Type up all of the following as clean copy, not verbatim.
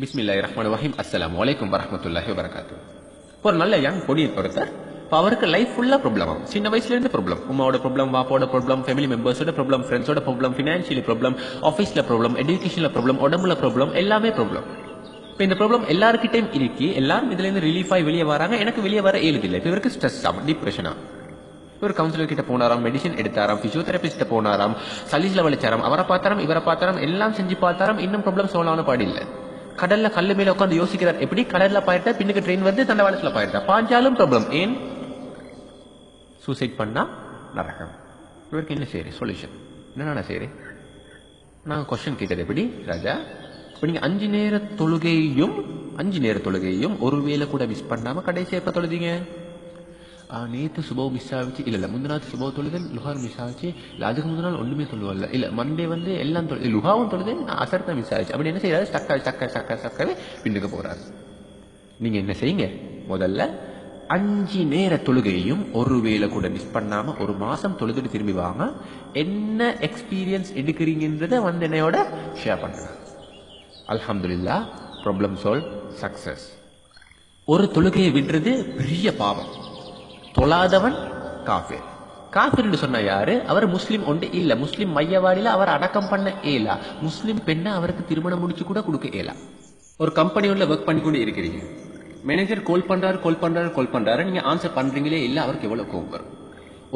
பிஸ்மில்லாஹிர்ரஹ்மானிர்ரஹீம். அஸ்ஸலாமு அலைக்கும் வரஹ்மத்துல்லாஹி வபரகாத்துஹு. ஒரு நல்ல யங் பொடியை ஒருத்தர் இப்போ அவருக்கு லைஃப் ஃபுல்லாக ப்ராப்ளம் ஆகும். சின்ன வயசுலேருந்து ப்ராப்ளம், உமாவோட ப்ராப்ளம், வாப்பாவோட ப்ராப்ளம், ஃபேமிலி மெம்பர்ஸோட ப்ராப்ளம், ஃப்ரெண்ட்ஸோட ப்ராப்ளம், ஃபினான்ஷியலி ப்ராப்ளம், ஆஃபீஸில் ப்ராப்ளம், எஜுகேஷனில் ப்ராப்ளம், உடம்புல ப்ராப்ளம், எல்லாமே ப்ராப்ளம். இப்போ இந்த ப்ராப்ளம் எல்லாருக்கிட்டையும் இருக்கு. எல்லாரும் இதுலேருந்து ரிலீஃப் ஆகி வெளியே வராங்க. எனக்கு வெளியே வர ஏழுதில்லை. இப்போ இவருக்கு ஸ்ட்ரெஸ் ஆகும், டிப்ரெஷனாக. ஒரு கவுன்சிலர் கிட்ட போனாராம், மெடிசன் எடுத்தாராம், பிசியோதெரபிஸ்ட போனாராம், சலீஸ்ல வலிச்சாராம், அவரை பார்த்தாராம், இவரை பார்த்தாராம், எல்லாம் செஞ்சு பார்த்தாராம். இன்னும் ப்ராப்ளம் சால்வ் ஆன பாடி இல்லை. கடல்ல கல்லு மேல உட்காந்து யோசிக்கிறார், எப்படி கடல்ல பாயிட்டா பின்னுக்கு ட்ரெயின் வந்து தண்டவாளத்துல பாயிட்டா பாஞ்சாலும் ப்ராப்ளம். ஏன் சூசைட் பண்ணா நரகம். இவருக்கு என்ன சரி சொல்யூஷன் என்ன சரி? நான் கொஸ்டின் கேட்டது எப்படி ராஜா, இப்போ நீங்க 5 நேர தொழுகையும் ஒருவேளை கூட மிஸ் பண்ணாம கடைசியா எப்ப தொழுதீங்க? நேற்று சுபவ் மிஸ் ஆகிச்சு, இல்லை முந்தினாத்து சுபவ் தொழுதல், லுஹார் மிஸ் ஆகிச்சு, இல்லை அதுக்கு முந்தின நாள் ஒன்றுமே சொல்லுவல்ல, இல்லை மண்டே வந்து எல்லாம் லுஹாவும் தொழுதல், அசர் தான் மிஸ் ஆகிச்சு. அப்படி என்ன செய்யறாரு? ஸ்டக்காவே பின்னுக்கு போறாரு. நீங்க என்ன செய்யுங்க? முதல்ல 5 நேர தொழுகையும் ஒருவேளை கூட மிஸ் பண்ணாம ஒரு மாசம் தொழுதுட்டு திரும்பி வாங்க. என்ன எக்ஸ்பீரியன்ஸ் எடுக்கிறீங்கன்றத வந்து என்னையோட ஷேர் பண்ணுங்க. அல்ஹம்துலில்லாஹ், ப்ராப்ளம் சால்வ், சக்சஸ். ஒரு தொழுகையை விடுறது பெரிய பாவம். தொழாதவன் காஃபிர். காஃபிர் என்று சொன்ன யாரு? அவர் முஸ்லிம் ஒன்று இல்ல. முஸ்லிம் மையவாடியில அவர் அடக்கம் பண்ண ஏலா. முஸ்லிம் பெண்ணை அவருக்கு திருமணம் முடிச்சு கூட கொடுக்க ஏலா. ஒரு கம்பெனி உள்ள ஒர்க் பண்ணி கொண்டு இருக்கிறீங்க. மேனேஜர் கால் பண்றாரு, நீங்க ஆன்சர் பண்றீங்களே இல்ல, அவருக்கு எவ்வளவு கோபம் வரும்?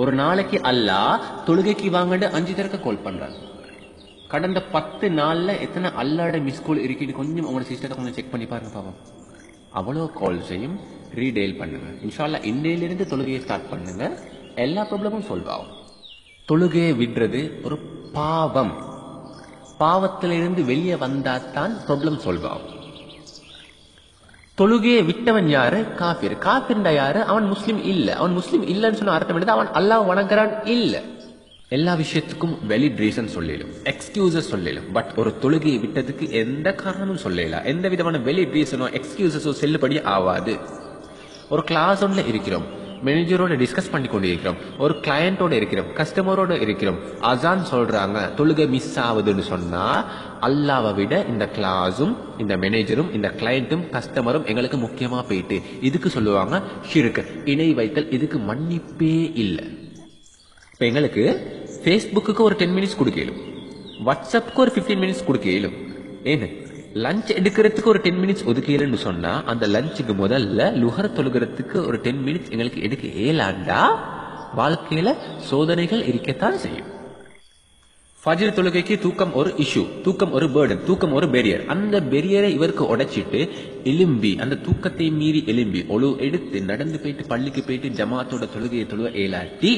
ஒரு நாளைக்கு அல்லாஹ் தொழுகைக்கு வாங்கன்னு 5 தடவை கால் பண்றாரு. கடந்த 10 நாள்ல எத்தனை அல்லாட மிஸ் கால் இருக்குன்னு கொஞ்சம் உங்களோட சிஸ்டத்தை கொஞ்சம் செக் பண்ணி பாருங்க பாவம். அவ்வளோ கால்ஸையும் ரீடெயில் பண்ணுங்க. இன்ஷா அல்லாஹ் இன்னையிலிருந்து தொழுகையை ஸ்டார்ட் பண்ணுங்க. எல்லா ப்ராப்ளமும் சால்வ் ஆகும். தொழுகையை விடுறது ஒரு பாவம். பாவத்திலிருந்து வெளியே வந்தாதான் ப்ராப்ளம் சால்வ் ஆகும். தொழுகையை விட்டவன் யாரு? காஃபிர். காஃபிர்ண்டா யாரு? அவன் முஸ்லிம் இல்ல. அவன் முஸ்லிம் இல்லன்னு சொன்ன அர்த்தம் எடுத்து அவன் அல்லாஹ் வணங்குறான் இல்ல. எல்லா விஷயத்துக்கும் வெலிட் ரீசன் சொல்லிடும், எக்ஸ்கியூசஸ் சொல்லிடும். பட் ஒரு தொழுகையை விட்டதுக்கு எந்த காரணமும் சொல்லல. எந்த விதமான வெலிட் ரீசனோ எக்ஸ்கியூசஸோ செல்லுபடி ஆகாது. ஒரு கிளாஸ் ஒன்ல இருக்கிறோம், மேனேஜரோட டிஸ்கஸ் பண்ணி கொண்டு இருக்கிறோம், ஒரு கிளையண்டோட இருக்கிறோம், கஸ்டமரோட இருக்கிறோம், அசான் சொல்றாங்க, தொழுகை மிஸ் ஆகுதுன்னு சொன்னா அல்லாவை விட இந்த கிளாஸும் இந்த மேனேஜரும் இந்த கிளையண்ட்டும் கஸ்டமரும் எங்களுக்கு முக்கியமா போயிட்டு இதுக்கு சொல்லுவாங்க ஷிர்க், இணை வைத்தல். இதுக்கு மன்னிப்பே இல்லை. இப்ப எங்களுக்கு ஃபேஸ்புக்கு ஒரு 10 மினிட்ஸ் கொடுக்கலும், வாட்ஸ்அப்புக்கு ஒரு 15 மினிட்ஸ் கொடுக்கலும். ஏன்னு லஞ்ச் எடுக்கிறதுக்கு ஒரு 10 மினிட்ஸ் ஒதுக்கலன்னு சொன்னா அந்த லஞ்சுக்கு முதல்ல லுஹர் தொழுகிறதுக்கு ஒரு 10 மினிட்ஸ் எங்களுக்கு எடுக்க ஏலாண்டா வாழ்க்கையில சோதனைகள் இருக்கத்தான் செய்யும். ஃபஜ்ர் தொழுகைக்கு தூக்கம் ஒரு இஷ்யூ, தூக்கம் ஒரு பேர்டன், தூக்கம் ஒரு பெரியர். அந்த பெரியரை இவருக்கு உடைச்சிட்டு எலும்பி, அந்த தூக்கத்தை மீறி எலும்பி ஒழு எடுத்து நடந்து போயிட்டு பள்ளிக்கு போயிட்டு ஜமாத்தோட தொழுகையை தொழுவ ஏலாட்டி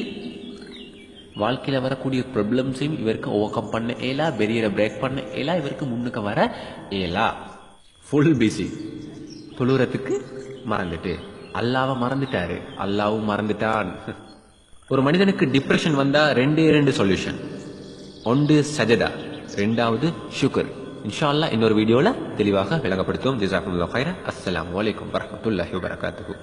வாழ்க்கையில வரக்கூடிய ப்ராப்ளம்ஸையும் இவருக்கு ஓவர் கம் பண்ண ஏலா, பெரியரை பிரேக் பண்ண ஏலா, இவருக்கு முன்னுக்கு வர ஏலா. Full busy. தொழுறதுக்கு மறந்துட்டு அல்லாவை மறந்துட்டாரு, அல்லாவும் மறந்துட்டான். ஒரு மனிதனுக்கு டிப்ரெஷன் வந்தா 2 சொல்யூஷன். ஒன்று சஜதா, 2வது ஷுக்ர். இன்ஷா அல்லாஹ் இன்னொரு வீடியோல தெளிவாக விளங்கப்படுத்துவோம். ஜஸாக்குமுல்லாஹ் கைரன். அஸ்ஸலாமு அலைக்கும் வரஹ்மத்துல்லாஹி வபரகாத்துஹு.